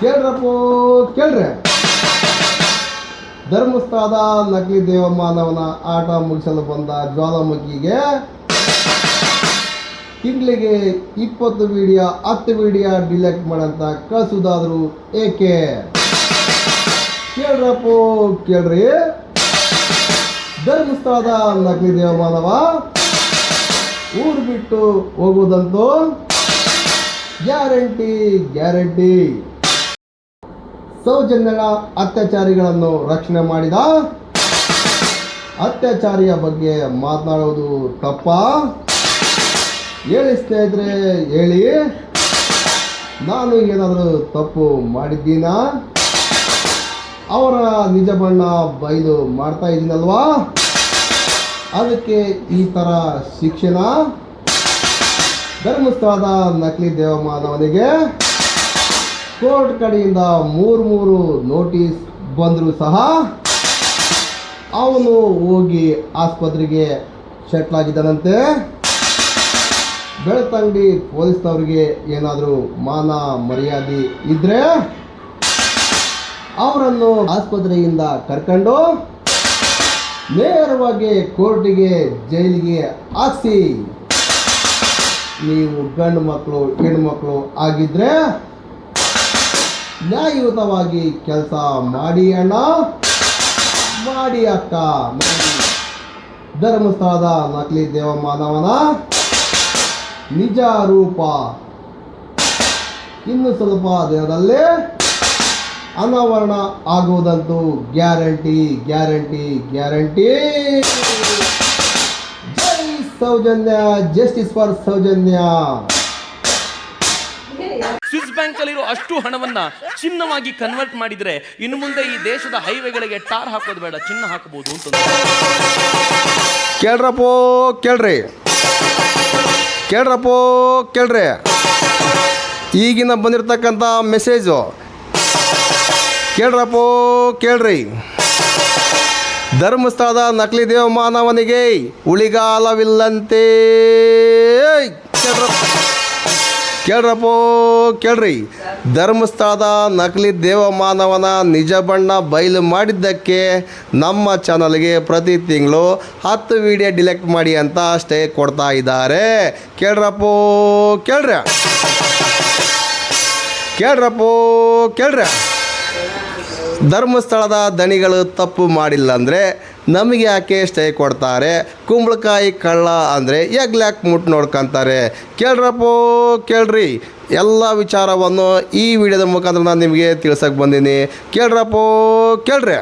ಕೇಳ್ರಪ್ಪೋ ಕೇಳ್ರೆ. ಧರ್ಮಸ್ಥಳದ ನಕಲಿ ದೇವಮಾನವನ ಆಟ ಮುಗಿಸಲು ಬಂದ ಜ್ವಾಲಾಮುಖಿಗೆ ತಿಂಗಳಿಗೆ 20 ವಿಡಿಯೋ 10 ವಿಡಿಯೋ ಡಿಲೆಕ್ಟ್ ಮಾಡಂತ ಕಳಿಸುವುದಾದ್ರು ಏಕೆ? ಕೇಳ್ರಪ್ಪೋ ಕೇಳ್ರಿ. ಧರ್ಮಸ್ಥಳದ ನಕಲಿ ದೇವಮಾನವ ಊರು ಬಿಟ್ಟು ಹೋಗುವುದಂತೂ ಗ್ಯಾರಂಟಿ ಗ್ಯಾರಂಟಿ. ಸೌಜನ್ಯಗಳ ಅತ್ಯಾಚಾರಿಗಳನ್ನು ರಕ್ಷಣೆ ಮಾಡಿದ ಅತ್ಯಾಚಾರಿಯ ಬಗ್ಗೆ ಮಾತನಾಡುವುದು ತಪ್ಪ? ಹೇಳಿ ಸ್ನೇಹಿತರೆ, ಹೇಳಿ. ನಾನು ಏನಾದರೂ ತಪ್ಪು ಮಾಡಿದ್ದೀನಾ? ಅವರ ನಿಜ ಬಣ್ಣ ಬಯಲು ಮಾಡ್ತಾ ಇದ್ದೀನಲ್ವಾ? ಅದಕ್ಕೆ ಈ ಥರ ಶಿಕ್ಷಣ? ಧರ್ಮಸ್ಥಳದ ನಕಲಿ ದೇವಮಾನವನಿಗೆ ಕೋರ್ಟ್ ಕಡೆಯಿಂದ 3 ನೋಟಿಸ್ ಬಂದರೂ ಸಹ ಅವನು ಹೋಗಿ ಆಸ್ಪತ್ರೆಗೆ ಸೆಟ್ಲ್ ಆಗಿದ್ದಾನಂತೆ. ಬೆಳ್ತಂಗಡಿ ಪೊಲೀಸ್ನವ್ರಿಗೆ ಏನಾದರೂ ಮಾನ ಮರ್ಯಾದೆ ಇದ್ದರೆ ಅವರನ್ನು ಆಸ್ಪತ್ರೆಯಿಂದ ಕರ್ಕೊಂಡು ನೇರವಾಗಿ ಕೋರ್ಟಿಗೆ ಜೈಲಿಗೆ ಹಾಕಿಸಿ. ನೀವು ಗಂಡು ಮಕ್ಕಳು ಹೆಣ್ಮಕ್ಳು ಆಗಿದ್ರೆ ನ್ಯಾಯಯುತವಾಗಿ ಕೆಲಸ ಮಾಡಿ ಅಣ್ಣ, ಮಾಡಿ ಅಕ್ಕ, ಮಾಡಿ. ಧರ್ಮಸ್ಥಳದ ನಕಲಿ ದೇವಮಾನವನ ನಿಜ ರೂಪ ಇನ್ನು ಸ್ವಲ್ಪ ದಿನದಲ್ಲೇ ಅನಾವರಣ ಆಗುವುದಂತೂ ಗ್ಯಾರಂಟಿ ಗ್ಯಾರಂಟಿ ಗ್ಯಾರಂಟಿ. ಜೈ Soujanya, justice for Soujanya. Swiss bank ಅಲ್ಲಿರೋ ಅಷ್ಟು ಹಣವನ್ನ ಚಿನ್ನವಾಗಿ ಕನ್ವರ್ಟ್ ಮಾಡಿದ್ರೆ ಇನ್ನು ಮುಂದೆ ಈ ದೇಶದ ಹೈವೇಗಳಿಗೆ ಟಾರ್ ಹಾಕೋದು ಬೇಡ, ಚಿನ್ನ ಹಾಕಬಹುದು ಅಂತ. ಕೇಳ್ರಪ್ಪೋ ಕೇಳ್ರಿ. ಕೇಳ್ರಪ್ಪೋ ಕೇಳ್ರಿ. ಈಗಿನ ಬಂದಿರತಕ್ಕಂಥ ಮೆಸೇಜು ಕೇಳ್ರಪ್ಪೋ ಕೇಳ್ರಿ. ಧರ್ಮಸ್ಥಳದ ನಕಲಿ ದೇವಮಾನವನಿಗೆ ಉಳಿಗಾಲವಿಲ್ಲಂತೆ. ಕೇಳ್ರಪ್ಪೋ ಕೇಳ್ರಿ. ಧರ್ಮಸ್ಥಳದ ನಕಲಿ ದೇವಮಾನವನ ನಿಜ ಬಣ್ಣ ಬಯಲು ಮಾಡಿದ್ದಕ್ಕೆ ನಮ್ಮ ಚಾನಲ್ಗೆ ಪ್ರತಿ ತಿಂಗಳು 10 ವಿಡಿಯೋ ಡಿಲೆಕ್ಟ್ ಮಾಡಿ ಅಂತ ಸ್ಟೇ ಕೊಡ್ತಾ ಇದ್ದಾರೆ. ಕೇಳ್ರಪ್ಪೋ ಕೇಳ್ರಿ. ಕೇಳ್ರಪ್ಪೋ ಕೇಳ್ರಿ. ಧರ್ಮಸ್ಥಳದ ದಣಿಗಳು ತಪ್ಪು ಮಾಡಿಲ್ಲ ಅಂದರೆ ನಮಗೆ ಯಾಕೆ ಸ್ಟೇ ಕೊಡ್ತಾರೆ? ಕುಂಬಳಕಾಯಿ ಕಳ್ಳ ಅಂದರೆ ಎಗ್ಲ್ಯಾಕ್ ಮುಟ್ಟು ನೋಡ್ಕೊತಾರೆ. ಕೇಳ್ರಪ್ಪೋ ಕೇಳ್ರಿ. ಎಲ್ಲ ವಿಚಾರವನ್ನು ಈ ವಿಡಿಯೋದ ಮುಖಾಂತರ ನಾನು ನಿಮಗೆ ತಿಳ್ಸಕ್ಕೆ ಬಂದೀನಿ. ಕೇಳ್ರಪ್ಪೋ ಕೇಳ್ರಿ.